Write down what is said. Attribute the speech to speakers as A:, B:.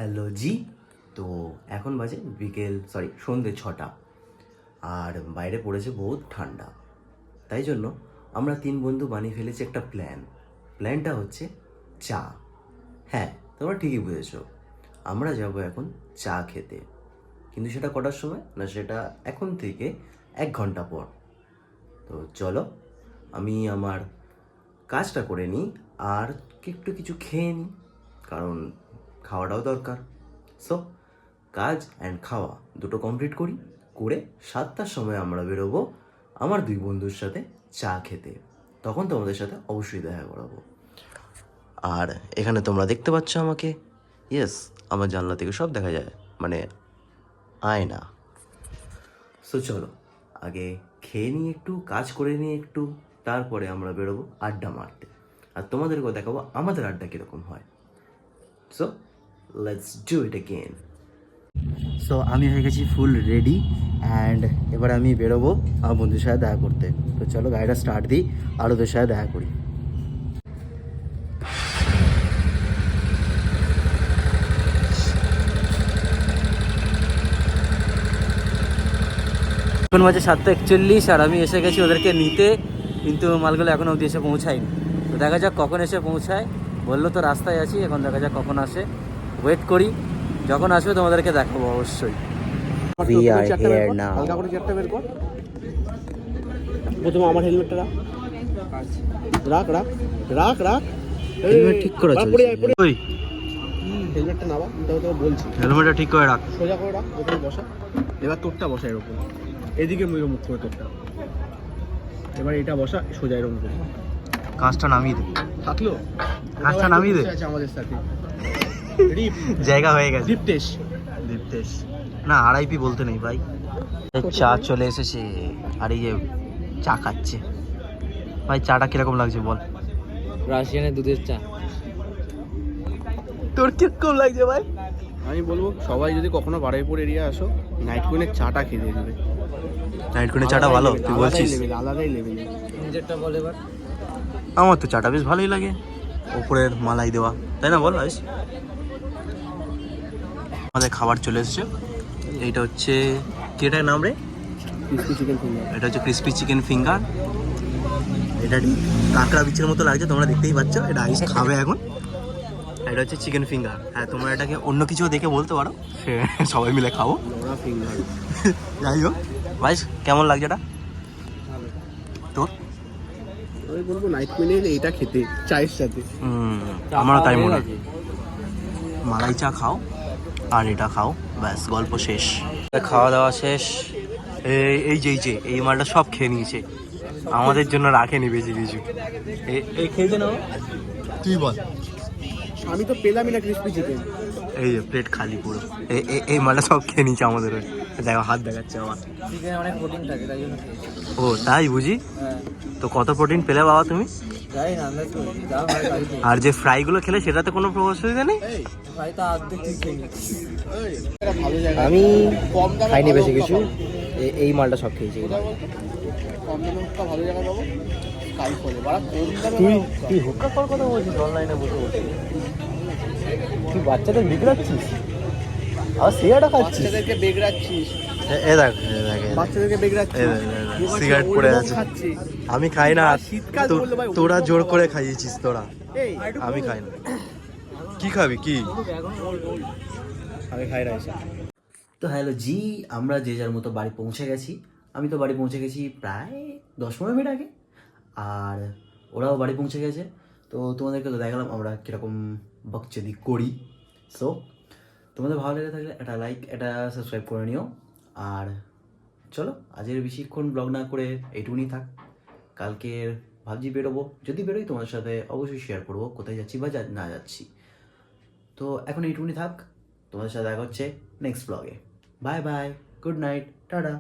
A: Hello জি। তো এখন বাজে সন্ধে 6টা। আর বাইরে পড়েছে বহুত ঠান্ডা। তাই জন্য আমরা 3 বন্ধু বানিয়ে ফেলেছি একটা প্ল্যানটা হচ্ছে চা। হ্যাঁ, তোমরা ঠিকই বুঝেছো, আমরা যাব এখন চা খেতে। কিন্তু সেটা কটার সময় না, সেটা এখন থেকে 1 ঘন্টা পর। তো চলো, আমি আমার কাজটা করে নিই আর একটু কিছু খেয়ে নিই, কারণ খাওয়াটাও দরকার। সো কাজ অ্যান্ড খাওয়া দুটো কমপ্লিট করে 7টার সময় আমরা বেরোবো আমার 2 বন্ধুর সাথে চা খেতে। তখন তোমাদের সাথে অবশ্যই দেখা করাবো। আর এখানে তোমরা দেখতে পাচ্ছ আমাকে, ইয়েস, আমার জানলা থেকে সব দেখা যায়, মানে আয়না। সো চলো, আগে খেয়ে নিয়ে একটু, কাজ করে নিয়ে একটু, তারপরে আমরা বেরোবো আড্ডা মারতে। আর তোমাদেরকেও দেখাবো আমাদের আড্ডা কীরকম হয়। So let's do it again. So আমি হয়ে গেছি ফুল রেডি অ্যান্ড এবার আমি বেরোবো আমার বন্ধুর সাথে দেখা করতে। তো চলো গাড়িটা স্টার্ট দিই আর ওদের সাথে দেখা করি। এখন বাজে 7:41 আর আমি এসে গেছি ওদেরকে নিতে, কিন্তু মালগুলো এখনও অবধি এসে পৌঁছায়নি। তো দেখা যাক কখন এসে পৌঁছায়। বললো তো রাস্তায় আছি, এখন দেখা যাক কখন আসে। ওয়েট করি, যখন আসবে তোমাদেরকে দেখাবো অবশ্যই।
B: হালকা করে চেয়ারটা বের কর। প্রথমে আমার হেলমেটটা রাখ রাখ রাখ রাখ রাখ
A: হেলমেট ঠিক করে ওই
B: হেলমেটটা নাবা, তো বলছি
A: হেলমেটটা ঠিক করে রাখ,
B: সোজা করে রাখ, প্রথমে বসা। এবার তোরটা বসা এরকম, এদিকে মুখ করে তোরটা। এবার এটা বসা সোজা এরকম করে।
A: কাজটা নামিয়ে দে,
B: থাকলো
A: কাজটা নামিয়ে দে।
B: আছে আমাদের সাথে
A: জায়গা হয়ে গেছে।
B: দীপ্তেশ
A: না, আড়াইপি বলতে নেই ভাই। চা চলে এসেছে আর এই যে চা খাচ্ছে। ভাই চাটা কিরকম লাগছে বল?
C: রাশিয়ানের দুধের চা।
A: তোর কিরকম লাগছে ভাই?
B: আমি বলবো সবাই যদি কখনো বারুইপুর এরিয়া আসো, নাইট কুইনের চাটা খেয়ে দেবে।
A: নাইট কুইনের চাটা ভালো, তুই বলছিস?
B: আলাদাই লেভেল।
C: নিজেরটা বল এবার।
A: আমার তো চাটা বেশ ভালোই লাগে, ওপরের মালাই দেওয়া, তাই না বল আইস? আমাদের খাবার চলে এসেছে। এইটা হচ্ছে কেটার নাম রে?
B: Crispy chicken finger.
A: এটা হচ্ছে ক্রিসপি চিকেন ফিঙ্গার। এটা ঠিক কাঁকড়া বিচের মতো লাগছে, তোমরা দেখতেই পাচ্ছ। এটা আইস খাবে এখন। এটা হচ্ছে চিকেন ফিঙ্গার। হ্যাঁ, তোমরা এটাকে অন্য কিছু দেখে বলতে পারো, সবাই মিলে খাবো।
B: লোড়া ফিঙ্গার।
A: যাই হোক ভাই, কেমন লাগছে এটা তোর?
B: আমি বলবো নাইট কুইনে এলে এটা খেতে চায়ের সাথে।
A: আমারও তাই মনে হয়। মালাই চা খাও আর এটা খাও, ব্যাস গল্প শেষ। খাওয়া দাওয়া শেষ। এই মালটা সব খেয়ে নিয়েছে, আমাদের জন্য রাখেনি বেশি কিছু। এই খেয়েছে না, তুই বল।
B: আমি তো পেলামই না ক্রিসপি চিকেন।
A: এই যে প্লেট খালি পুরো। এই মালটা সব খেয়ে নিয়েছে আমাদের। দেখো হাত দেখাচ্ছে আমার।
C: চিকেনে অনেক প্রোটিন থাকে তাই জন্য।
A: ও তাই বুঝি?
C: হ্যাঁ,
A: তো কত প্রোটিন পেলে বাবা তুমি?
C: যাই না আন্দাজ করি যা হয় বাড়িতে।
A: আর যে ফ্রাইগুলো খেলে সেটাতে কোনো অসুবিধা নেই?
C: ভাই তো আর্ধেক ঠিক খেয়ে নিচ্ছি।
B: ভালো জায়গা।
A: আমি
B: কম দামে
A: খাইনি
B: ভালো
A: বেশি কিছু,
B: পাবো।
A: এই মালটা সব খেয়েছি।
B: কোথায় বলতো? কম দামে একটা ভালো জায়গা পাবো। কাল করে বাড়া কম দামে
A: তুই
B: ভালো।
A: তুই হুক্কা করার কথা বলছিস অনলাইনে বসে বসে? তুই বাচ্চাদের বিগড়াচ্ছিস আর সিগারেটটা খাচ্ছিস?
B: বাচ্চাদেরকে বেগড়াচ্ছিস।
A: এ দেখ
B: বাচ্চাদেরকে বেগড়াচ্ছিস।
A: সিগারেট পড়ে আছে।
B: খাচ্ছি।
A: আমি খাই না,
B: শীতকাল বললো ভাই,
A: তোরা জোর করে খাইয়েছিস তোরা।
B: এই
A: আমি খাই না। কি খাবি কি? আমি খাই না এসব। তো হ্যালো জি, আমরা যে যার মতো বাড়ি পৌঁছে গেছি। আমি তো বাড়ি পৌঁছে গেছি প্রায় 10-15 মিনিট আগে, আর ওরাও বাড়ি পৌঁছে গেছে। তো তোমাদেরকে তো দেখালাম আমরা কীরকম বকচদি করি। সো তোমাদের ভালো লেগে থাকলে একটা লাইক, একটা সাবস্ক্রাইব করে নিও। আর চলো, আজকের বেশিক্ষণ ব্লগ না করে এইটুকুনি থাক। কালকের ভাবছি বেরোবো, যদি বেরোই তোমাদের সাথে অবশ্যই শেয়ার করবো কোথায় যাচ্ছি বা না যাচ্ছি। তো এখন এইটুকুনি থাক, তোমাদের সাথে দেখা হচ্ছে নেক্সট ব্লগে। Bye bye, good night, tata.